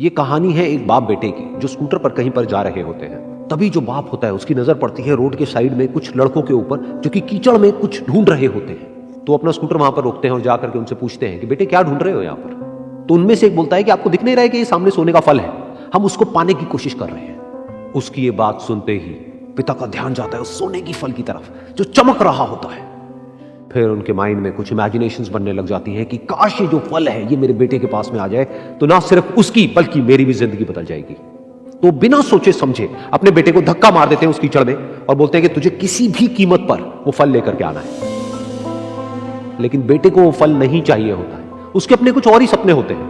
ये कहानी है एक बाप बेटे की जो स्कूटर पर कहीं पर जा रहे होते हैं। तभी जो बाप होता है उसकी नजर पड़ती है रोड के साइड में कुछ लड़कों के ऊपर जो कि कीचड़ में कुछ ढूंढ रहे होते हैं। तो अपना स्कूटर वहां पर रोकते हैं और जाकर के उनसे पूछते हैं कि बेटे क्या ढूंढ रहे हो यहाँ पर। तो उनमें से एक बोलता है कि आपको दिख नहीं रहा है कि ये सामने सोने का फल है, हम उसको पाने की कोशिश कर रहे हैं। उसकी ये बात सुनते ही पिता का ध्यान जाता है उस सोने की फल की तरफ जो चमक रहा होता है। फिर उनके माइंड में कुछ इमेजिनेशंस बनने लग जाती हैं कि काश ये जो फल है ये मेरे बेटे के पास में आ जाए तो ना सिर्फ उसकी बल्कि मेरी भी जिंदगी बदल जाएगी। तो बिना सोचे समझे अपने बेटे को धक्का मार देते हैं उस कीचड़ में और बोलते हैं कि तुझे किसी भी कीमत पर वो फल लेकर के आना है। लेकिन बेटे को वो फल नहीं चाहिए होता है, उसके अपने कुछ और ही सपने होते हैं।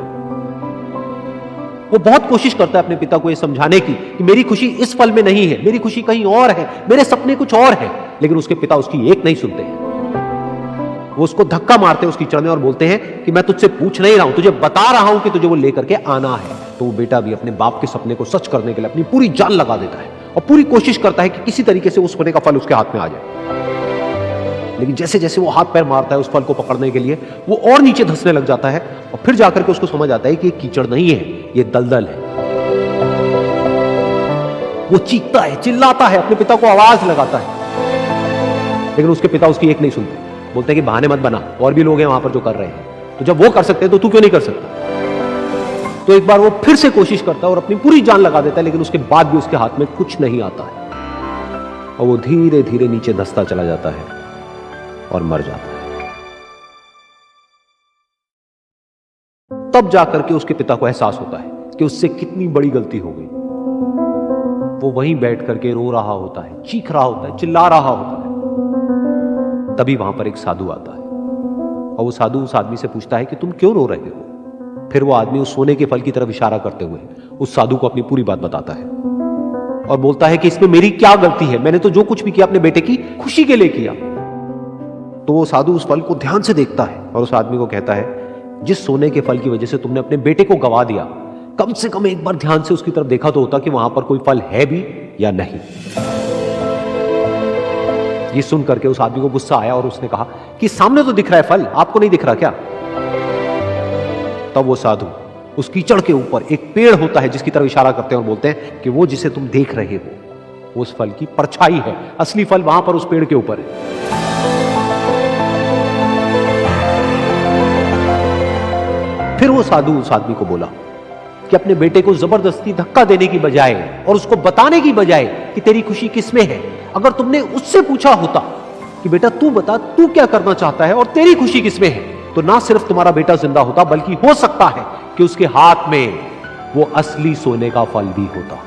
वो बहुत कोशिश करता है अपने पिता को ये समझाने की कि मेरी खुशी इस फल में नहीं है, मेरी खुशी कहीं और है, मेरे सपने कुछ और है। लेकिन उसके पिता उसकी एक नहीं सुनते हैं। वो उसको धक्का मारते हैं उस कीचड़ में और बोलते हैं कि मैं तुझसे पूछ नहीं रहा हूं, तुझे बता रहा हूं कि तुझे वो लेकर के आना है। तो वो बेटा भी अपने बाप के सपने को सच करने के लिए अपनी पूरी जान लगा देता है और पूरी कोशिश करता है कि किसी तरीके से उस सोने का फल उसके हाथ में आ जाए। लेकिन जैसे जैसे वो हाथ पैर मारता है उस फल को पकड़ने के लिए वो और नीचे धंसने लग जाता है और फिर जाकर के उसको समझ आता है कि ये कीचड़ नहीं है, ये दलदल है। वो चीखता है, चिल्लाता है, अपने पिता को आवाज लगाता है, लेकिन उसके पिता उसकी एक नहीं सुनते। बोलते हैं कि बहाने मत बना, और भी लोग हैं वहां पर जो कर रहे हैं, तो जब वो कर सकते हैं तो तू क्यों नहीं कर सकता। तो एक बार वो फिर से कोशिश करता है और अपनी पूरी जान लगा देता है, लेकिन उसके बाद भी उसके हाथ में कुछ नहीं आता है और वो धीरे धीरे नीचे धंसता चला जाता है और मर जाता है। तब जाकर के उसके पिता को एहसास होता है कि उससे कितनी बड़ी गलती हो गई। वो वहीं बैठ करके रो रहा होता है, चीख रहा होता है, चिल्ला रहा होता है। तभी वहां पर एक साधु आता है और वो साधु उस आदमी से पूछता है कि तुम क्यों रो रहे हो। फिर वो आदमी उस सोने के फल की तरफ इशारा करते हुए उस साधु को अपनी पूरी बात बताता है और बोलता है कि इसमें मेरी क्या गलती है, मैंने तो जो कुछ भी किया अपने बेटे की खुशी के लिए किया। तो वो साधु उस फल को ध्यान से देखता है और उस आदमी को कहता है जिस सोने के फल की वजह से तुमने अपने बेटे को गवा दिया, कम से कम एक बार ध्यान से उसकी तरफ देखा तो होता कि वहां पर कोई फल है भी या नहीं। ये सुन करके उस आदमी को गुस्सा आया और उसने कहा कि सामने तो दिख रहा है फल, आपको नहीं दिख रहा क्या। तब वो साधु उस कीचड़ के ऊपर एक पेड़ होता है जिसकी तरफ इशारा करते हैं और बोलते हैं कि वो जिसे तुम देख रहे हो उस फल की परछाई है, असली फल वहां पर उस पेड़ के ऊपर है। फिर वो साधु उस आदमी को बोला कि अपने बेटे को जबरदस्ती धक्का देने की बजाय और उसको बताने की बजाय कि तेरी खुशी किसमें है, अगर तुमने उससे पूछा होता कि बेटा तू बता तू क्या करना चाहता है और तेरी खुशी किसमें है, तो ना सिर्फ तुम्हारा बेटा जिंदा होता बल्कि हो सकता है कि उसके हाथ में वो असली सोने का फल भी होता।